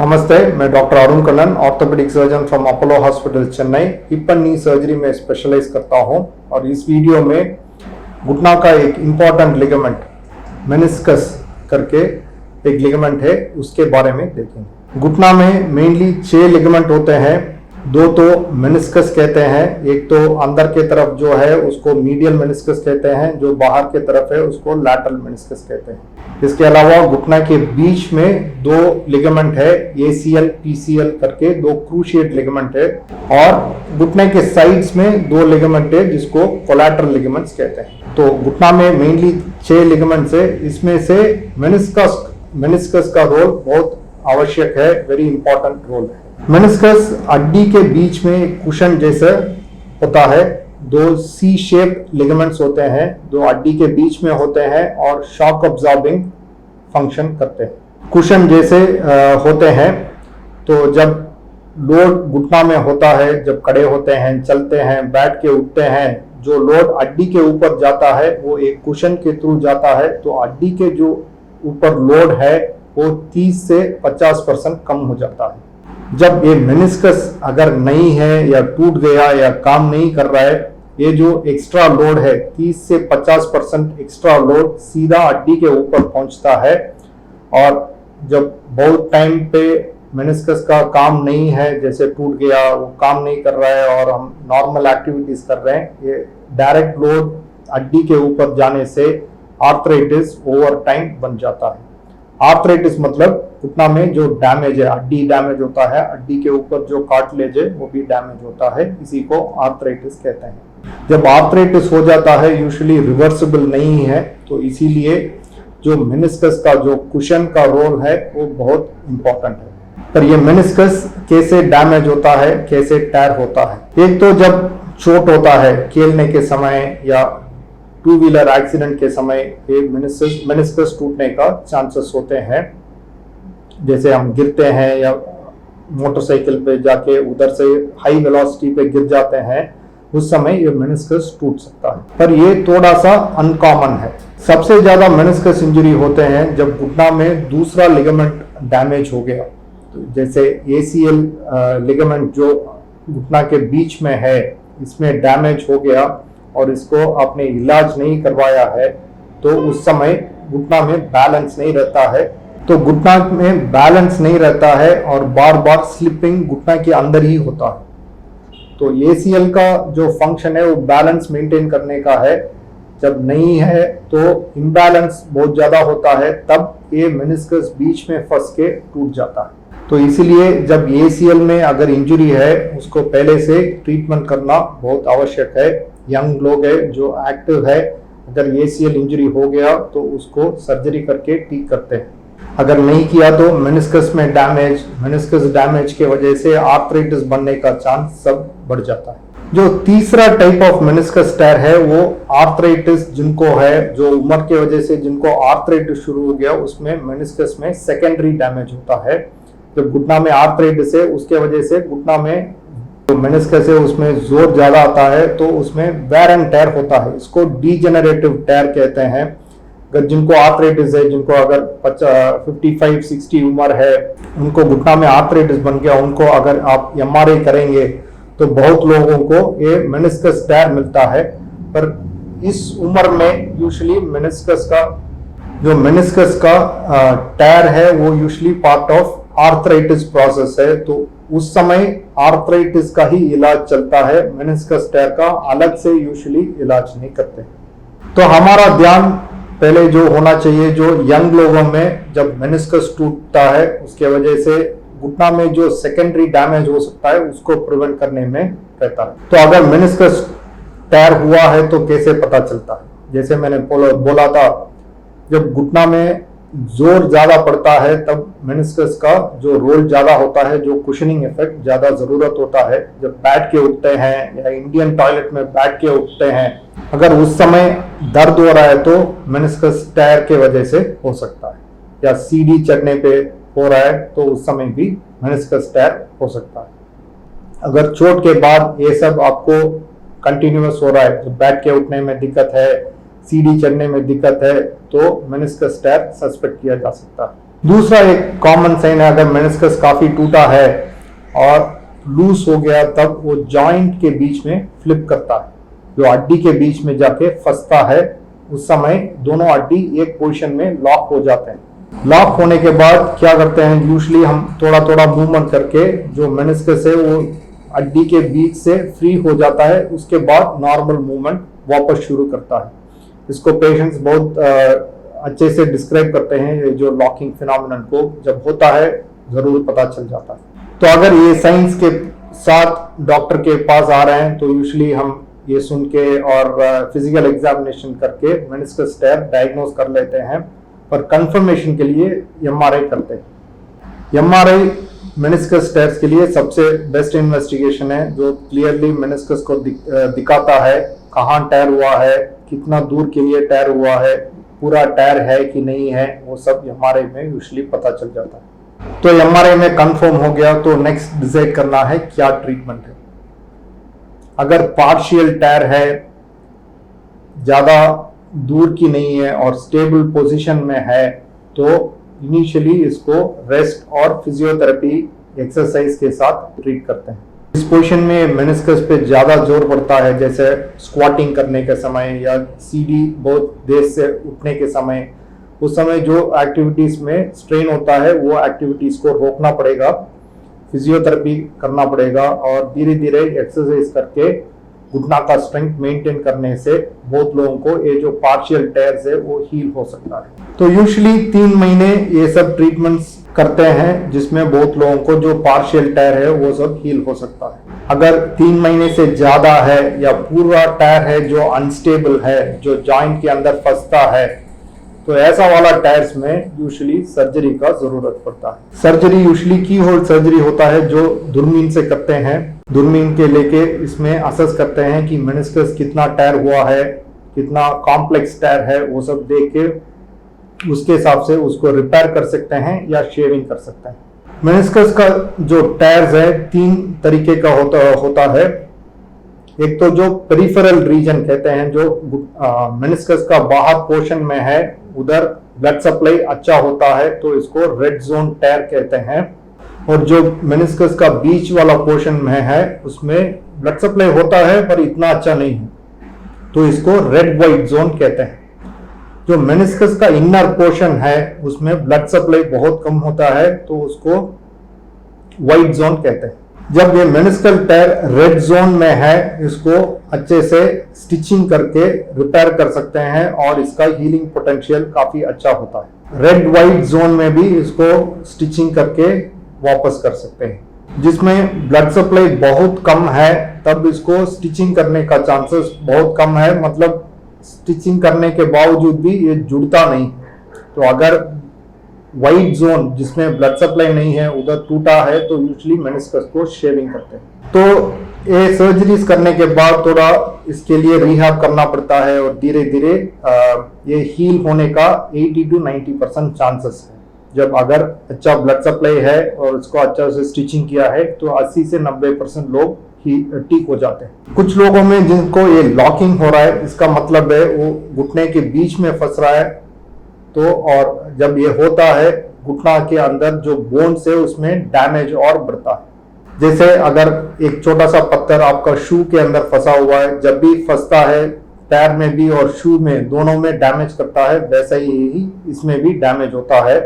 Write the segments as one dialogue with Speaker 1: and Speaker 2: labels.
Speaker 1: नमस्ते, मैं doctor Arun Kannan, orthopaedic surgeon from Apollo hospital Chennai. Hip and knee surgery में specialise करता हूं और इस वीडियो में घुटना का एक इम्पॉर्टेंट लिगामेंट मेनिस्कस करके एक लिगामेंट है, उसके बारे में देखेंगे। घुटना में मेनली 6 लिगामेंट होते हैं। 2 तो मेनिस्कस कहते हैं, एक तो अंदर के तरफ जो है उसको मीडियल मेनिस्कस कहते हैं, जो बाहर के तरफ है उसको लैटरल मेनिस्कस कहते हैं। इसके अलावा घुटना के बीच में 2 लिगामेंट है, ACL PCL करके 2 क्रूशिएट लिगामेंट है, और घुटने के साइड्स में 2 लिगामेंट है जिसको कोलैटरल लिगामेंट्स कहते हैं। तो घुटना में मेनली 6 लिगामेंट्स है, इसमें से मेनिस्कस का रोल बहुत आवश्यक है, वेरी इंपॉर्टेंट रोल है। मेनिस्कस हड्डी के बीच में एक कुशन जैसा होता है, 2 C शेप लिगामेंट्स होते हैं जो हड्डी के बीच में होते हैं और शॉक अब्जॉर्बिंग फंक्शन करते हैं। कुशन जैसे होते हैं, तो जब लोड घुटना में होता है, जब खड़े होते हैं, चलते हैं, बैठ के उठते हैं, जो लोड हड्डी के ऊपर जाता है वो एक कुशन के थ्रू जाता है, तो हड्डी के जो ऊपर लोड है वो 30 से 50% कम हो जाता है। जब ये मेनिस्कस अगर नहीं है या टूट गया या काम नहीं कर रहा है, ये जो एक्स्ट्रा लोड है 30 से 50% एक्स्ट्रा लोड सीधा हड्डी के ऊपर पहुंचता है, और जब बहुत टाइम पे मेनिस्कस का काम नहीं है, जैसे टूट गया, वो काम नहीं कर रहा है और हम नॉर्मल एक्टिविटीज कर रहे हैं, ये डायरेक्ट लोड हड्डी के ऊपर जाने से आर्थराइटिस ओवर टाइम बन जाता है। आर्थराइटिस मतलब घुटना में जो डैमेज है, हड्डी डैमेज होता है, हड्डी के ऊपर जो कार्टिलेज है वो भी डैमेज होता है, इसी को आर्थराइटिस कहते हैं। जब आर्थराइटिस हो जाता है यूजुअली रिवर्सिबल नहीं है, तो इसीलिए जो मेनिस्कस का जो कुशन का रोल है वो बहुत इंपॉर्टेंट है। पर ये मेनिस्कस कैसे डैमेज होता है, कैसे टैर होता है? एक तो जब चोट होता है खेलने के समय या 2 व्हीलर एक्सीडेंट के समय, ये मेनिस्कस टूटने का चांसेस होते हैं। जैसे हम गिरते हैं या मोटरसाइकिल पे जाके उधर से हाई वेलोसिटी पे गिर जाते हैं, उस समय ये मेनिस्कस टूट सकता है, पर ये थोड़ा सा अनकॉमन है। सबसे ज्यादा मेनिस्कस इंजरी होते हैं जब घुटना में दूसरा लिगामेंट डैमेज हो गया। तो जैसे ACL लिगामेंट जो घुटना के बीच में है, इसमें डैमेज हो गया और इसको आपने इलाज नहीं करवाया है, तो उस समय घुटना में बैलेंस नहीं रहता है, तो घुटना में बैलेंस नहीं रहता है और बार बार स्लिपिंग घुटना के अंदर ही होता है। तो ACL का जो फंक्शन है वो बैलेंस मेंटेन करने का है। जब नहीं है तो इम्बैलेंस बहुत ज्यादा होता है, तब ये मेनिस्कस बीच में फंस के टूट जाता है। तो इसीलिए जब ACL में अगर इंजरी है, उसको पहले से ट्रीटमेंट करना बहुत आवश्यक है। यंग लोग है जो एक्टिव है, अगर ACL इंजरी हो गया तो उसको सर्जरी करके ठीक करते हैं। अगर नहीं किया तो मेनिस्कस डैमेज के वजह से आर्थराइटिस बनने का चांस सब बढ़ जाता है। जो तीसरा टाइप ऑफ मेनिस्कस टैर है वो आर्थराइटिस जिनको है, जो उम्र के वजह से जिनको आर्थराइटिस शुरू हो गया, उसमें मेनिस्कस में सेकेंडरी डैमेज होता है। जब घुटना में आर्थराइटिस है, उसके वजह से घुटना में जो मेनिस्कस है उसमें जोर ज्यादा आता है, तो उसमें वेयर एंड टैर होता है। इसको डीजेनरेटिव टैर कहते हैं। अगर जिनको आर्थराइटिस है, जिनको अगर 55-60 उम्र है, उनको घुटना में आर्थराइटिस बन गया, उनको अगर आप MRI करेंगे तो बहुत लोगों को ये मेनिस्कस टैर मिलता है। पर इस उम्र में यूजुअली मेनिस्कस का टैर है वो usually part of arthritis process है, तो उस समय आर्थराइटिस का ही इलाज चलता है, मेनिस्कस टैर का अलग से यूजुअली इलाज नहीं करते। तो हमारा ध्यान पहले जो होना चाहिए, जो यंग लोगों में जब मेनिस्कस टूटता है, उसके वजह से घुटना में जो सेकेंडरी डैमेज हो सकता है उसको प्रिवेंट करने में रहता है। तो अगर मेनिस्कस टैर हुआ है तो कैसे पता चलता है? जैसे मैंने बोला था, जब घुटना में जोर ज्यादा पड़ता है तब मेनिस्कस का जो रोल ज्यादा होता है, जो कुशनिंग इफेक्ट ज्यादा जरूरत होता है। जब बैठ के उठते हैं या इंडियन टॉयलेट में बैठ के उठते हैं, अगर उस समय दर्द हो रहा है तो मेनिस्कस टैर के वजह से हो सकता है, या सीढ़ी चढ़ने पे हो रहा है तो उस समय भी मेनिस्कस टैर हो सकता है। अगर चोट के बाद ये सब आपको कंटिन्यूअस हो रहा है, तो बैठ के उठने में दिक्कत है, सीढ़ी चढ़ने में दिक्कत है, तो मेनिस्कस टैर सस्पेक्ट किया जा सकता है। दूसरा एक कॉमन साइन है, अगर मेनिस्कस काफी टूटा है और लूज हो गया तब वो जॉइंट के बीच में फ्लिप करता है, जो हड्डी के बीच में जाके फंसता है। उस समय दोनों हड्डी एक पोजीशन में लॉक हो जाते हैं। लॉक होने के बाद क्या करते हैं, यूजुअली हम थोड़ा थोड़ा मूवमेंट करके जो मेनिस्कस है वो हड्डी के बीच से फ्री हो जाता है, उसके बाद नॉर्मल मूवमेंट वापस शुरू करता है। इसको पेशेंट्स बहुत अच्छे से डिस्क्राइब करते हैं, ये जो लॉकिंग फिनोमेनन को जब होता है जरूर पता चल जाता है। तो अगर ये साइंस के साथ डॉक्टर के पास आ रहे हैं तो यूजुअली हम ये सुन के और फिजिकल एग्जामिनेशन करके मेनिस्कस टेयर डायग्नोज कर लेते हैं, पर कंफर्मेशन के लिए एमआरआई करते हैं। एमआरआई मेनिस्कस टेयर्स के लिए सबसे बेस्ट इन्वेस्टिगेशन है, जो क्लियरली मेनिस्कस को दिखाता है कहाँ टेयर हुआ है, कितना दूर के लिए टेयर हुआ है, पूरा टेयर है कि नहीं है, वो सब एमआरआई में यूजुअली पता चल जाता है। तो एमआरआई में कंफर्म हो गया तो नेक्स्ट डिसाइड करना है क्या ट्रीटमेंट है। अगर पार्शियल टेयर है, ज्यादा दूर की नहीं है और स्टेबल पोजीशन में है, तो इनिशियली इसको रेस्ट और फिजियोथेरेपी एक्सरसाइज के साथ ट्रीट करते हैं। इस पोजीशन में मेनिस्कस पे ज्यादा जोर पड़ता है, जैसे स्क्वाटिंग करने के समय या सीढ़ी बहुत देर से उठने के समय, उस समय जो एक्टिविटीज में स्ट्रेन होता है वो एक्टिविटीज को रोकना पड़ेगा, फिजियोथेरेपी करना पड़ेगा और धीरे धीरे एक्सरसाइज करके घुटना का स्ट्रेंथ मेंटेन करने से बहुत लोगों को ये जो पार्शियल टेयर्स है वो हील हो सकता है। तो यूजुअली 3 महीने ये सब ट्रीटमेंट्स करते हैं, जिसमें बहुत लोगों को जो पार्शियल टेयर है वो सब हील हो सकता है। अगर 3 महीने से ज्यादा है या पूरा टेयर है जो अनस्टेबल है, जो जॉइंट के अंदर फंसता है, तो ऐसा वाला टायर्स में यूजुअली सर्जरी का जरूरत पड़ता है। सर्जरी यूजुअली की होल सर्जरी होता है, जो दूरबीन से करते हैं। दूरबीन के लेके इसमें असेस करते हैं कि मेनिस्कस कितना टायर हुआ है, कितना कॉम्प्लेक्स टायर है, वो सब देख के उसके हिसाब से उसको रिपेयर कर सकते हैं या शेविंग कर सकते हैं। मेनिस्कस का जो टायर्स है 3 तरीके का होता है। एक तो जो पेरिफेरल रीजन कहते हैं, जो मेनिस्कस का बाहर पोर्शन में है, उधर ब्लड सप्लाई अच्छा होता है तो इसको रेड जोन टायर कहते हैं। और जो मेनिस्कस का बीच वाला पोर्शन में है उसमें ब्लड सप्लाई होता है पर इतना अच्छा नहीं है, तो इसको रेड वाइट जोन कहते हैं। जो मेनिस्कस का इनर पोर्शन है उसमें ब्लड सप्लाई बहुत कम होता है तो उसको वाइट जोन कहते हैं। जब ये मेनिस्कल टायर रेड जोन में है, इसको अच्छे से स्टिचिंग करके रिपेयर कर सकते हैं और इसका हीलिंग पोटेंशियल काफी अच्छा होता है। रेड वाइट जोन में भी इसको स्टिचिंग करके वापस कर सकते हैं। जिसमें ब्लड सप्लाई बहुत कम है तब इसको स्टिचिंग करने का चांसेस बहुत कम है, मतलब स्टिचिंग करने के बावजूद भी ये जुड़ता नहीं। तो अगर वाइट जोन जिसमें ब्लड सप्लाई नहीं है उधर टूटा है तो यूजुअली मेनिस्कस को शेविंग करते हैं। तो ये सर्जरीज करने के बाद थोड़ा इसके लिए रिहैब करना पड़ता है और धीरे धीरे ये हील होने का 80 to 90% चांसेस है। जब अगर अच्छा ब्लड सप्लाई है और उसको अच्छा से स्टिचिंग किया है तो 80 से 90% लोग ठीक हो जाते हैं। कुछ लोगों में जिनको ये लॉकिंग हो रहा है, इसका मतलब है वो घुटने के बीच में फंस रहा है, तो और जब ये होता है घुटना के अंदर जो बोन्स है उसमें डैमेज और बढ़ता है। जैसे अगर एक छोटा सा पत्थर आपका शू के अंदर फंसा हुआ है, जब भी फंसता है पैर में भी और शू में दोनों में डैमेज करता है, वैसा ही इसमें भी डैमेज होता है।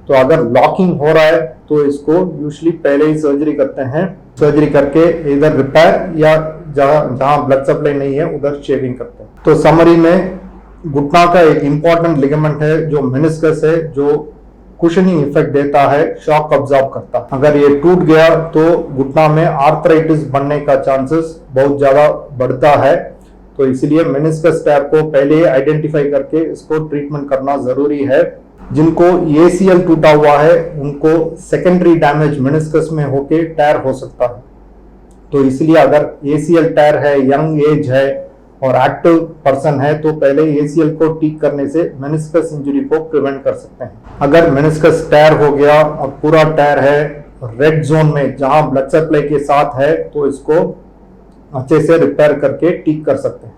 Speaker 1: तो अगर लॉकिंग हो रहा है तो इसको यूजुअली पहले ही सर्जरी करते हैं। सर्जरी करके इधर रिपेयर या जहां ब्लड सप्लाई नहीं है उधर शेविंग करते हैं। तो समरी में घुटना का एक इंपॉर्टेंट लिगामेंट है जो मेनिस्कस है, जो कुशनिंग इफेक्ट देता है, शॉक अब्सॉर्ब करता है। अगर ये टूट गया तो घुटना में आर्थराइटिस बनने का चांसेस बहुत ज्यादा बढ़ता है। तो इसलिए मेनिस्कस टायर को पहले आइडेंटिफाई करके इसको ट्रीटमेंट करना जरूरी है। जिनको ACL टूटा हुआ है उनको सेकेंडरी डैमेज मेनिस्कस में होके टायर हो सकता है। तो इसलिए अगर ACL टायर है, यंग एज है और एक्टिव पर्सन है तो पहले ACL को ठीक करने से मेनिस्कस इंजरी को प्रिवेंट कर सकते हैं। अगर मेनिस्कस टायर हो गया और पूरा टायर है रेड जोन में जहां ब्लड सप्लाई के साथ है तो इसको अच्छे से रिपेयर करके ठीक कर सकते हैं।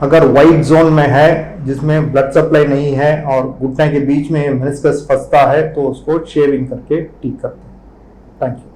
Speaker 1: अगर वाइट जोन में है जिसमें ब्लड सप्लाई नहीं है और घुटने के बीच में मेनिस्कस फंसता है तो उसको शेविंग करके ठीक करते हैं। Thank you.